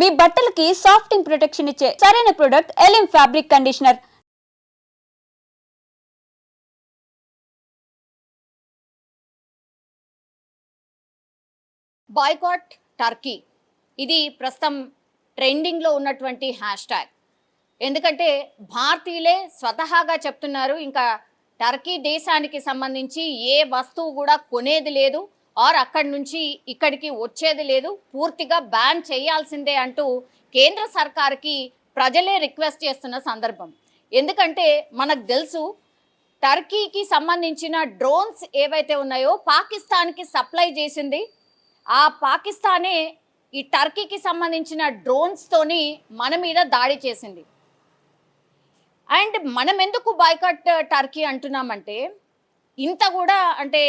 మీ బట్టలకి సాఫ్టింగ్ ప్రొటెక్షన్ ఇచ్చే సరైన product Elim fabric conditioner. Boycott Turkey ఇది ప్రస్తుతం ట్రెండింగ్లో ఉన్నటువంటి హ్యాష్ ట్యాగ్. ఎందుకంటే భారతీయులే స్వతహాగా చెప్తున్నారు, ఇంకా టర్కీ దేశానికి సంబంధించి ఏ వస్తువు కూడా కొనేది లేదు, ఆర్ అక్కడి నుంచి ఇక్కడికి వచ్చేది లేదు, పూర్తిగా బ్యాన్ చేయాల్సిందే అంటూ కేంద్ర సర్కార్కి ప్రజలే రిక్వెస్ట్ చేస్తున్న సందర్భం. ఎందుకంటే మనకు తెలుసు, టర్కీకి సంబంధించిన డ్రోన్స్ ఏవైతే ఉన్నాయో పాకిస్తాన్కి సప్లై చేసింది. ఆ పాకిస్తానే ఈ టర్కీకి సంబంధించిన డ్రోన్స్తోని మన మీద దాడి చేసింది. అండ్ మనం ఎందుకు బాయ్కాట్ టర్కీ అంటున్నామంటే, ఇంత కూడా అంటే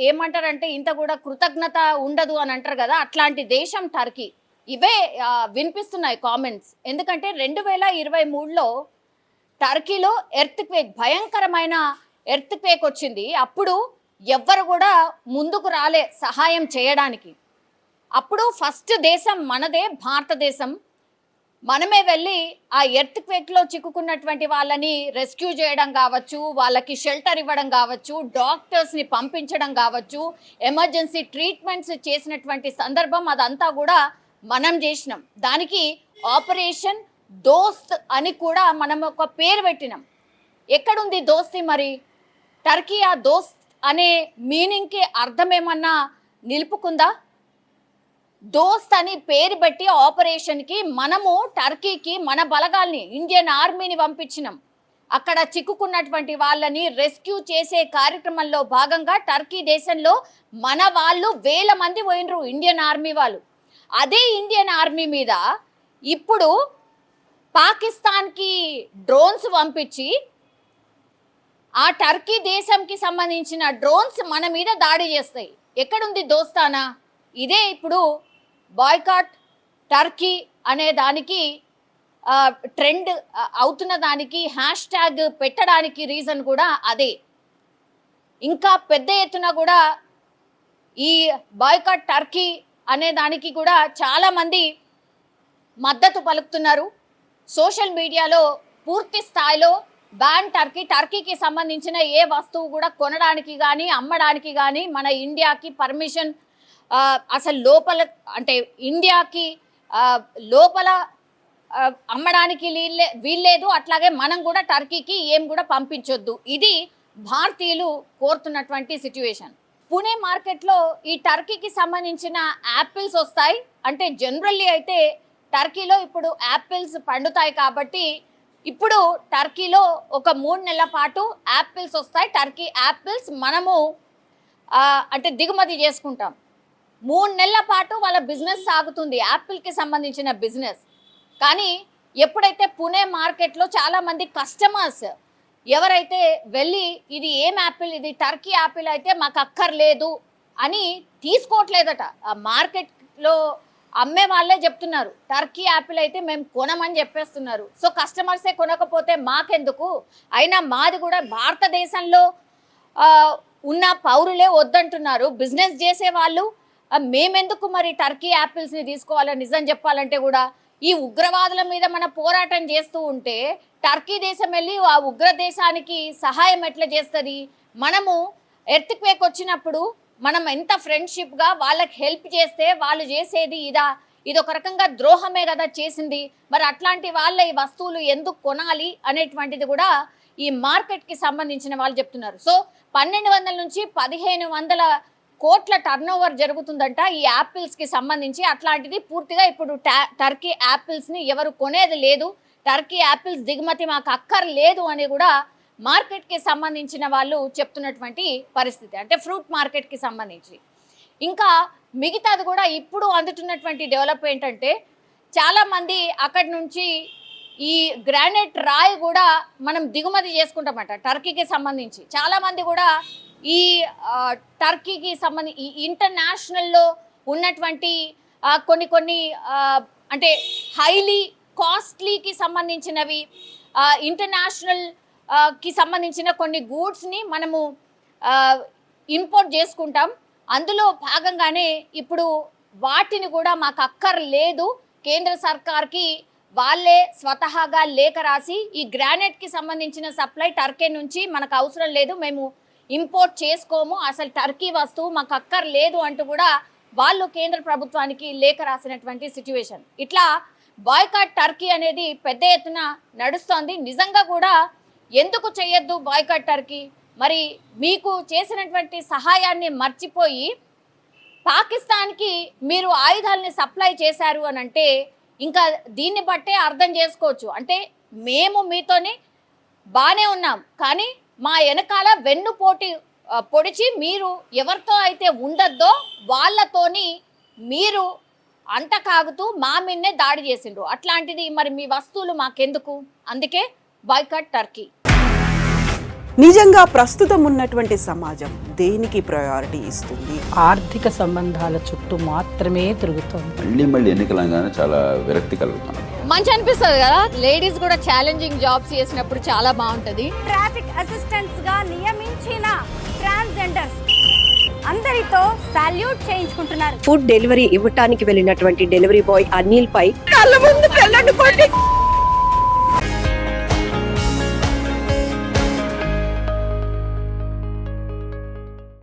ఏమంటారంటే ఇంత కూడా కృతజ్ఞత ఉండదు అని అంటారు కదా, అట్లాంటి దేశం టర్కీ. ఇవే వినిపిస్తున్నాయి కామెంట్స్. ఎందుకంటే 2023లో టర్కీలో ఎర్త్క్వేక్, భయంకరమైన ఎర్త్క్వేక్ వచ్చింది. అప్పుడు ఎవ్వరు కూడా ముందుకు రాలే సహాయం చేయడానికి. అప్పుడు ఫస్ట్ దేశం మనదే, భారతదేశం. మనమే వెళ్ళి ఆ ఎర్త్క్వేక్లో చిక్కుకున్నటువంటి వాళ్ళని రెస్క్యూ చేయడం కావచ్చు, వాళ్ళకి షెల్టర్ ఇవ్వడం కావచ్చు, డాక్టర్స్ని పంపించడం కావచ్చు, ఎమర్జెన్సీ ట్రీట్మెంట్స్ చేసినటువంటి సందర్భం అదంతా కూడా మనం చేసినాం. దానికి ఆపరేషన్ దోస్త్ అని కూడా మనం ఒక పేరు పెట్టినాం. ఎక్కడుంది దోస్తి మరి? టర్కీ ఆ దోస్త్ అనే మీనింగ్కి అర్థం ఏమన్నా నిలుపుకుందా? దోస్త్ అని పేరు పెట్టి ఆపరేషన్కి మనము టర్కీకి మన బలగాల్ని, ఇండియన్ ఆర్మీని పంపించినాం. అక్కడ చిక్కుకున్నటువంటి వాళ్ళని రెస్క్యూ చేసే కార్యక్రమంలో భాగంగా టర్కీ దేశంలో మన వాళ్ళు 1000 మంది పోయినరు, ఇండియన్ ఆర్మీ వాళ్ళు. అదే ఇండియన్ ఆర్మీ మీద ఇప్పుడు పాకిస్తాన్కి డ్రోన్స్ పంపించి ఆ టర్కీ దేశంకి సంబంధించిన డ్రోన్స్ మన మీద దాడి చేస్తాయి. ఎక్కడుంది దోస్తానా? ఇదే ఇప్పుడు బాయ్కాట్ టర్కీ అనే దానికి ట్రెండ్ అవుతున్న దానికి హ్యాష్ ట్యాగ్ పెట్టడానికి రీజన్ కూడా అదే. ఇంకా పెద్ద ఎత్తున కూడా ఈ బాయ్కాట్ టర్కీ అనే దానికి కూడా చాలామంది మద్దతు పలుకుతున్నారు. సోషల్ మీడియాలో పూర్తి స్థాయిలో బ్యాన్ టర్కీ, టర్కీకి సంబంధించిన ఏ వస్తువు కూడా కొనడానికి కానీ అమ్మడానికి కానీ మన ఇండియాకి పర్మిషన్, అసలు లోపల అంటే ఇండియాకి లోపల అమ్మడానికి వీల్లేదు. అట్లాగే మనం కూడా టర్కీకి ఏం కూడా పంపించొద్దు. ఇది భారతీయులు కోరుతున్నటువంటి సిచ్యువేషన్. పుణే మార్కెట్లో ఈ టర్కీకి సంబంధించిన యాపిల్స్ వస్తాయి. అంటే జనరల్లీ అయితే టర్కీలో ఇప్పుడు యాపిల్స్ పండుతాయి కాబట్టి ఇప్పుడు టర్కీలో ఒక 3 నెలల పాటు యాపిల్స్ వస్తాయి. టర్కీ యాపిల్స్ మనము అంటే దిగుమతి చేసుకుంటాం. 3 నెలల పాటు వాళ్ళ బిజినెస్ సాగుతుంది, యాపిల్కి సంబంధించిన బిజినెస్. కానీ ఎప్పుడైతే పుణే మార్కెట్లో చాలామంది కస్టమర్స్ ఎవరైతే వెళ్ళి ఇది ఏం యాపిల్, ఇది టర్కీ యాపిల్ అయితే మాకు అక్కర్లేదు అని తీసుకోవట్లేదట. ఆ మార్కెట్లో అమ్మే వాళ్ళే చెప్తున్నారు, టర్కీ యాపిల్ అయితే మేము కొనమని చెప్పేస్తున్నారు. సో కస్టమర్సే కొనకపోతే మాకెందుకు, అయినా మాది కూడా భారతదేశంలో ఉన్న పౌరులే వద్దంటున్నారు, బిజినెస్ చేసే వాళ్ళు మేమెందుకు మరి టర్కీ యాపిల్స్ని తీసుకోవాలని. నిజం చెప్పాలంటే కూడా ఈ ఉగ్రవాదుల మీద మన పోరాటం చేస్తూ ఉంటే టర్కీ దేశం వెళ్ళి ఆ ఉగ్ర దేశానికి సహాయం ఎట్లా చేస్తుంది? మనము ఎర్త్క్వేక్ వచ్చినప్పుడు మనం ఎంత ఫ్రెండ్షిప్గా వాళ్ళకి హెల్ప్ చేస్తే వాళ్ళు చేసేది ఇది ఒక రకంగా ద్రోహమే కదా చేసింది. మరి అట్లాంటి వాళ్ళ ఈ వస్తువులు ఎందుకు కొనాలి అనేటువంటిది కూడా ఈ మార్కెట్కి సంబంధించిన వాళ్ళు చెప్తున్నారు. సో 1200 నుంచి 1500 కోట్ల టర్నోవర్ జరుగుతుందంట ఈ యాపిల్స్కి సంబంధించి. అట్లాంటిది పూర్తిగా ఇప్పుడు టర్కీ యాపిల్స్ని ఎవరు కొనేది లేదు, టర్కీ యాపిల్స్ దిగుమతి మాకు అక్కర్లేదు అని కూడా మార్కెట్కి సంబంధించిన వాళ్ళు చెప్తున్నటువంటి పరిస్థితి. అంటే ఫ్రూట్ మార్కెట్కి సంబంధించి. ఇంకా మిగతాది కూడా ఇప్పుడు అందుతున్నటువంటి డెవలప్ ఏంటంటే, చాలామంది అక్కడి నుంచి ఈ గ్రానైట్ రాయి కూడా మనం దిగుమతి చేసుకుంటామట టర్కీకి సంబంధించి. చాలామంది కూడా ఈ టర్కీకి సంబంధించి ఈ ఇంటర్నేషనల్లో ఉన్నటువంటి కొన్ని అంటే హైలీ కాస్ట్లీకి సంబంధించినవి, ఇంటర్నేషనల్ కి సంబంధించిన కొన్ని గూడ్స్ని మనము ఇంపోర్ట్ చేసుకుంటాం. అందులో భాగంగానే ఇప్పుడు వాటిని కూడా మాకు అక్కర్లేదు, కేంద్ర సర్కార్కి వాళ్ళే స్వతహాగా లేఖ రాసి ఈ గ్రానైట్కి సంబంధించిన సప్లై టర్కీ నుంచి మనకు అవసరం లేదు, మేము ఇంపోర్ట్ చేసుకోము, అసలు టర్కీ వస్తువు మాకు అక్కర్లేదు అంటూ కూడా వాళ్ళు కేంద్ర ప్రభుత్వానికి లేఖ రాసినటువంటి సిచ్యువేషన్. ఇట్లా బాయ్కాట్ టర్కీ అనేది పెద్ద ఎత్తున నడుస్తోంది. నిజంగా కూడా ఎందుకు చేయొద్దు బాయ్కాట్ టర్కీ? మరి మీకు చేసినటువంటి సహాయాన్ని మర్చిపోయి పాకిస్తాన్కి మీరు ఆయుధాలని సప్లై చేశారు అని అంటే ఇంకా దీన్ని బట్టే అర్థం చేసుకోవచ్చు. అంటే మేము మీతోని బాగానే ఉన్నాం, కానీ మా వెనకాల వెన్నుపోటు పొడిచి మీరు ఎవరితో అయితే ఉండద్దో వాళ్ళతోని మీరు అంట కాగుతూ మా మీదనే దాడి చేసిండ్రు. అట్లాంటిది మరి మీ వస్తువులు మాకెందుకు? అందుకే బాయ్కాట్ టర్కీ. నిజంగా ప్రస్తుతం ఉన్నటువంటి సమాజం దేనికి ప్రయారిటీ ఇస్తుంది? ఆర్థిక సంబంధాల చుట్టూ మాత్రమే తిరుగుతుంది. మళ్ళీ ఎన్నికలంగానే చాలా విరక్తి కలుగుతాం. మంచి అనిపిస్తుంది కదా, లేడీస్ కూడా ఛాలెంజింగ్ జాబ్స్ చేసినప్పుడు చాలా బాగుంటది. ట్రాఫిక్ అసిస్టెంట్స్ గా నియమించిన ట్రాన్స్జెండర్స్ అందరితో సాల్యూట్ చేయించుకుంటున్నారు. ఫుడ్ డెలివరీ ఇవ్వటానికి వెళ్ళినటువంటి డెలివరీ బాయ్ అనిల్ పై కళ్ళ ముందు